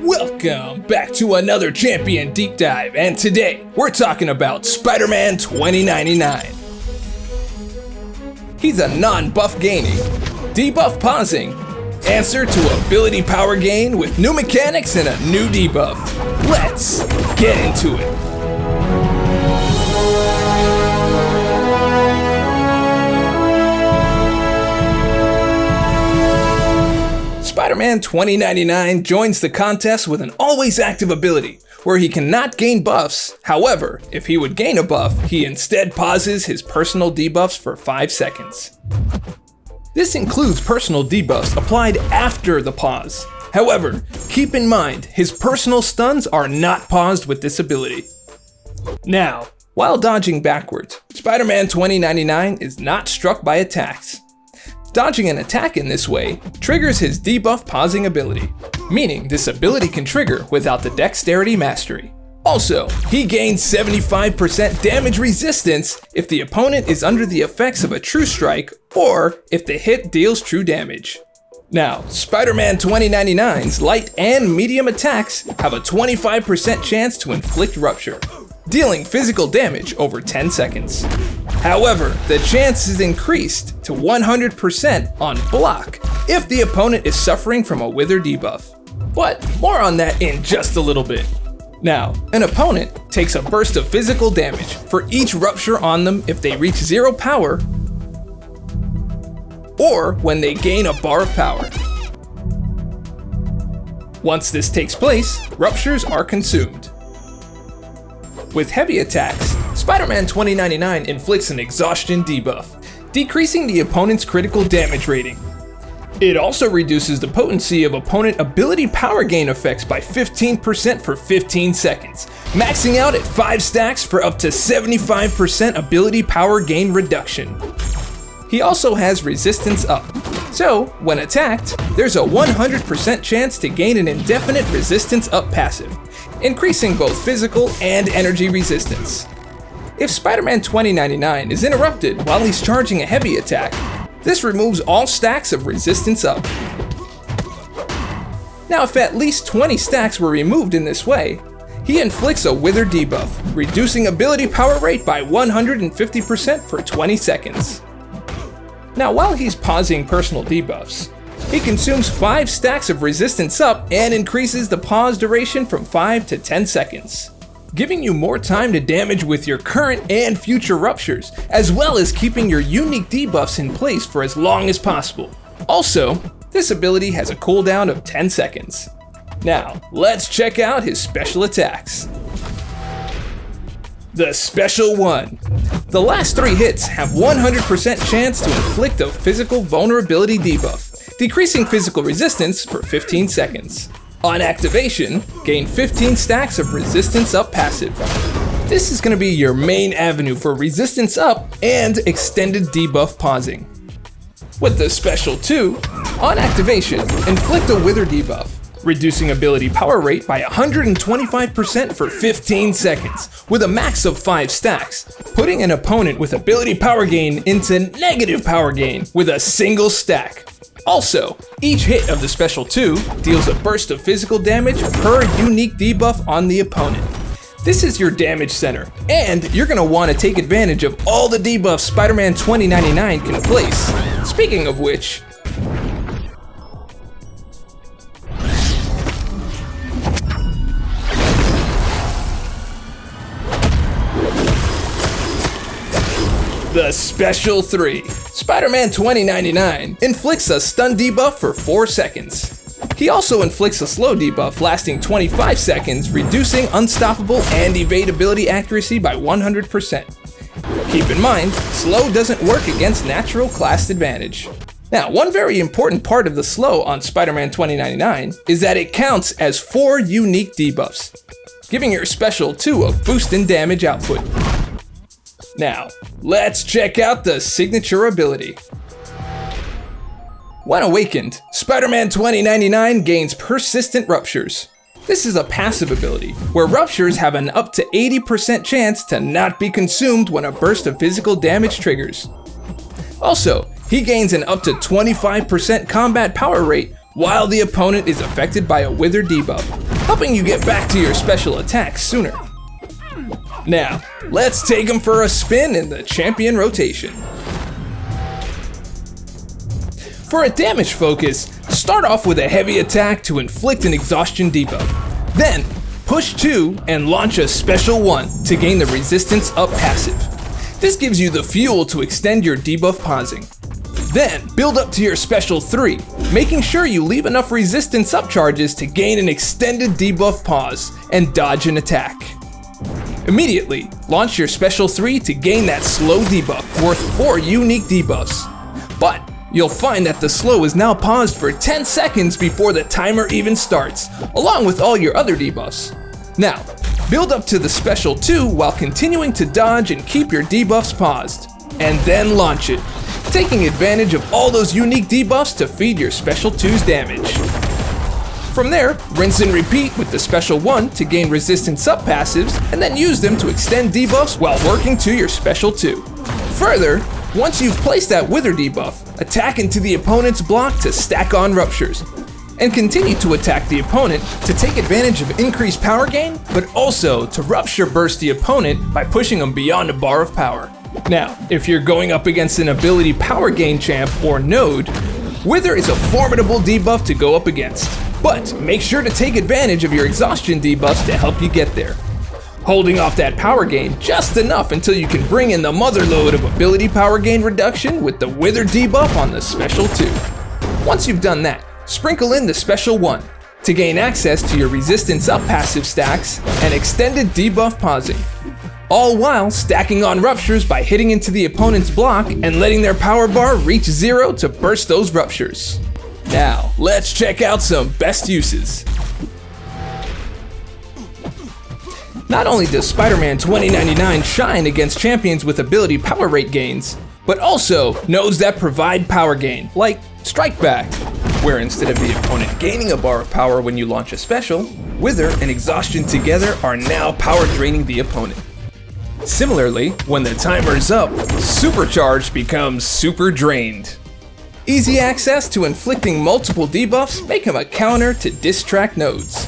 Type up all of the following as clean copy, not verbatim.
Welcome back to another Champion Deep Dive, and today we're talking about Spider-Man 2099. He's a non-buff gaining, debuff pausing, answer to ability power gain with new mechanics and a new debuff. Let's get into it. Spider-Man 2099 joins the contest with an always active ability, where he cannot gain buffs. However, if he would gain a buff, he instead pauses his personal debuffs for 5 seconds. This includes personal debuffs applied after the pause. However, keep in mind, his personal stuns are not paused with this ability. Now, while dodging backwards, Spider-Man 2099 is not struck by attacks. Dodging an attack in this way triggers his debuff pausing ability, meaning this ability can trigger without the dexterity mastery. Also, he gains 75% damage resistance if the opponent is under the effects of a true strike or if the hit deals true damage. Now, Spider-Man 2099's light and medium attacks have a 25% chance to inflict Rupture, dealing physical damage over 10 seconds. However, the chance is increased to 100% on block if the opponent is suffering from a Wither debuff. But more on that in just a little bit. Now, an opponent takes a burst of physical damage for each Rupture on them if they reach 0 power or when they gain a bar of power. Once this takes place, Ruptures are consumed. With heavy attacks, Spider-Man 2099 inflicts an exhaustion debuff, decreasing the opponent's critical damage rating. It also reduces the potency of opponent ability power gain effects by 15% for 15 seconds, maxing out at 5 stacks for up to 75% ability power gain reduction. He also has resistance up, so when attacked, there's a 100% chance to gain an indefinite resistance up passive, increasing both physical and energy resistance. If Spider-Man 2099 is interrupted while he's charging a heavy attack, this removes all stacks of resistance up. Now, if at least 20 stacks were removed in this way, he inflicts a Wither debuff, reducing ability power rate by 150% for 20 seconds. Now, while he's pausing personal debuffs, he consumes 5 stacks of resistance up and increases the pause duration from 5 to 10 seconds, giving you more time to damage with your current and future Ruptures, as well as keeping your unique debuffs in place for as long as possible. Also, this ability has a cooldown of 10 seconds. Now, let's check out his special attacks. The Special 1. The last 3 hits have 100% chance to inflict a physical vulnerability debuff, decreasing physical resistance for 15 seconds. On activation, gain 15 stacks of resistance up passive. This is going to be your main avenue for resistance up and extended debuff pausing. With the Special 2, on activation, inflict a Wither debuff, reducing ability power rate by 125% for 15 seconds, with a max of 5 stacks, putting an opponent with ability power gain into negative power gain with a single stack. Also, each hit of the Special 2 deals a burst of physical damage per unique debuff on the opponent. This is your damage center, and you're going to want to take advantage of all the debuffs Spider-Man 2099 can place. Speaking of which, the Special 3. Spider-Man 2099 inflicts a stun debuff for 4 seconds. He also inflicts a slow debuff lasting 25 seconds, reducing unstoppable and evade ability accuracy by 100%. Keep in mind, slow doesn't work against natural class advantage. Now, one very important part of the slow on Spider-Man 2099 is that it counts as 4 unique debuffs, giving your Special 2 a boost in damage output. Now, let's check out the signature ability. When awakened, Spider-Man 2099 gains persistent Ruptures. This is a passive ability, where Ruptures have an up to 80% chance to not be consumed when a burst of physical damage triggers. Also, he gains an up to 25% combat power rate while the opponent is affected by a Wither debuff, helping you get back to your special attacks sooner. Now, let's take him for a spin in the champion rotation. For a damage focus, start off with a heavy attack to inflict an exhaustion debuff. Then, push 2 and launch a special 1 to gain the resistance up passive. This gives you the fuel to extend your debuff pausing. Then, build up to your special 3, making sure you leave enough resistance up charges to gain an extended debuff pause and dodge an attack. Immediately, launch your special 3 to gain that slow debuff worth 4 unique debuffs. But, you'll find that the slow is now paused for 10 seconds before the timer even starts, along with all your other debuffs. Now, build up to the special 2 while continuing to dodge and keep your debuffs paused, and then launch it, taking advantage of all those unique debuffs to feed your special 2's damage. From there, rinse and repeat with the special 1 to gain resistance up passives, and then use them to extend debuffs while working to your special 2. Further, once you've placed that Wither debuff, attack into the opponent's block to stack on Ruptures, and continue to attack the opponent to take advantage of increased power gain, but also to Rupture burst the opponent by pushing them beyond a bar of power. Now, if you're going up against an ability power gain champ or node, Wither is a formidable debuff to go up against, but make sure to take advantage of your exhaustion debuffs to help you get there, holding off that power gain just enough until you can bring in the mother load of ability power gain reduction with the Wither debuff on the special 2. Once you've done that, sprinkle in the special 1 to gain access to your resistance up passive stacks and extended debuff pausing, all while stacking on Ruptures by hitting into the opponent's block and letting their power bar reach 0 to burst those Ruptures. Now, let's check out some best uses. Not only does Spider-Man 2099 shine against champions with ability power rate gains, but also nodes that provide power gain, like Strike Back, where instead of the opponent gaining a bar of power when you launch a special, Wither and Exhaustion together are now power draining the opponent. Similarly, when the timer's up, Supercharged becomes Super Drained. Easy access to inflicting multiple debuffs make him a counter to distract nodes.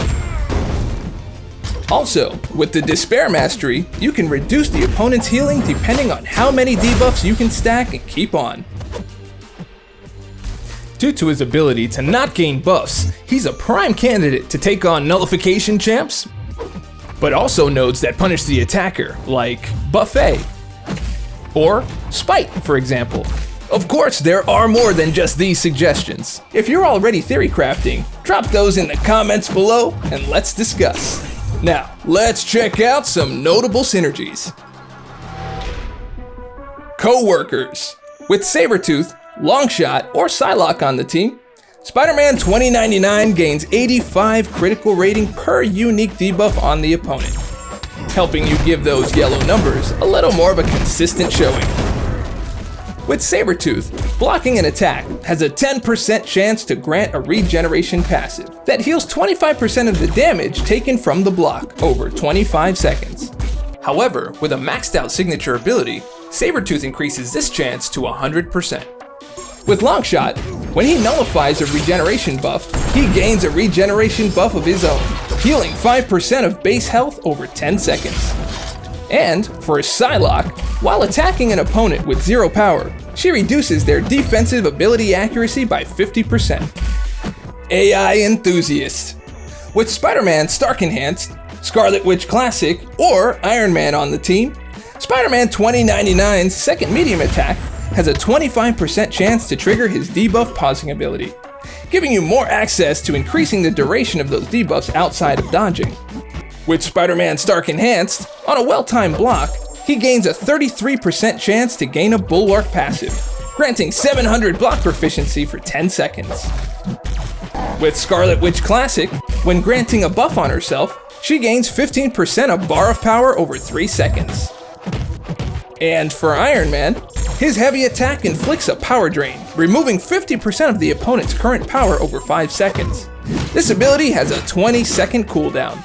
Also, with the Despair Mastery, you can reduce the opponent's healing depending on how many debuffs you can stack and keep on. Due to his ability to not gain buffs, he's a prime candidate to take on nullification champs, but also nodes that punish the attacker, like Buffet, or Spite, for example. Of course, there are more than just these suggestions. If you're already theory crafting, drop those in the comments below and let's discuss. Now, let's check out some notable synergies. Co-workers. With Sabretooth, Longshot, or Psylocke on the team, Spider-Man 2099 gains 85 critical rating per unique debuff on the opponent, helping you give those yellow numbers a little more of a consistent showing. With Sabretooth, blocking an attack has a 10% chance to grant a regeneration passive that heals 25% of the damage taken from the block over 25 seconds. However, with a maxed out signature ability, Sabretooth increases this chance to 100%. With Longshot, when he nullifies a regeneration buff, he gains a regeneration buff of his own, healing 5% of base health over 10 seconds. And for Psylocke, while attacking an opponent with 0 power, she reduces their defensive ability accuracy by 50%. AI Enthusiast. With Spider-Man Stark Enhanced, Scarlet Witch Classic, or Iron Man on the team, Spider-Man 2099's second medium attack has a 25% chance to trigger his debuff pausing ability, giving you more access to increasing the duration of those debuffs outside of dodging. With Spider-Man Stark Enhanced, on a well-timed block, he gains a 33% chance to gain a Bulwark passive, granting 700 block proficiency for 10 seconds. With Scarlet Witch Classic, when granting a buff on herself, she gains 15% of bar of power over 3 seconds. And for Iron Man, his heavy attack inflicts a power drain, removing 50% of the opponent's current power over 5 seconds. This ability has a 20-second cooldown.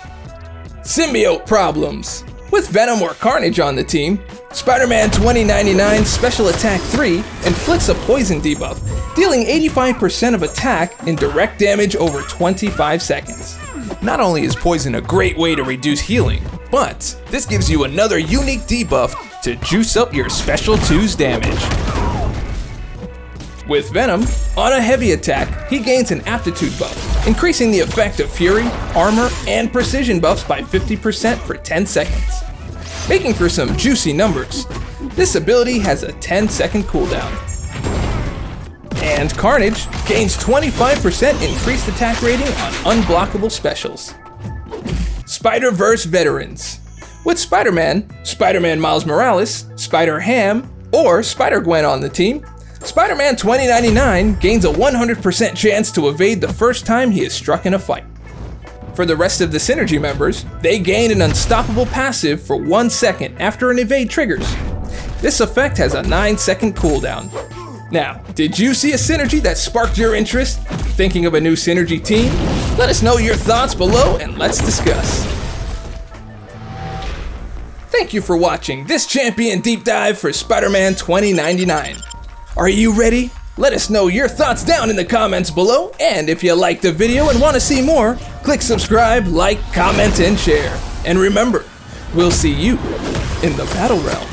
Symbiote problems. With Venom or Carnage on the team, Spider-Man 2099 Special Attack 3 inflicts a poison debuff, dealing 85% of attack and direct damage over 25 seconds. Not only is poison a great way to reduce healing, but this gives you another unique debuff to juice up your Special 2's damage. With Venom, on a heavy attack, he gains an aptitude buff, increasing the effect of Fury, Armor, and Precision buffs by 50% for 10 seconds. Making for some juicy numbers, this ability has a 10-second cooldown. And Carnage gains 25% increased attack rating on unblockable specials. Spider-Verse Veterans. With Spider-Man, Spider-Man Miles Morales, Spider-Ham, or Spider-Gwen on the team, Spider-Man 2099 gains a 100% chance to evade the first time he is struck in a fight. For the rest of the Synergy members, they gain an unstoppable passive for 1 second after an evade triggers. This effect has a 9-second cooldown. Now, did you see a Synergy that sparked your interest? Thinking of a new Synergy team? Let us know your thoughts below and let's discuss. Thank you for watching this champion deep dive for Spider-Man 2099. Are you ready? Let us know your thoughts down in the comments below, and if you liked the video and want to see more, click subscribe, like, comment, and share. And remember, we'll see you in the battle realm.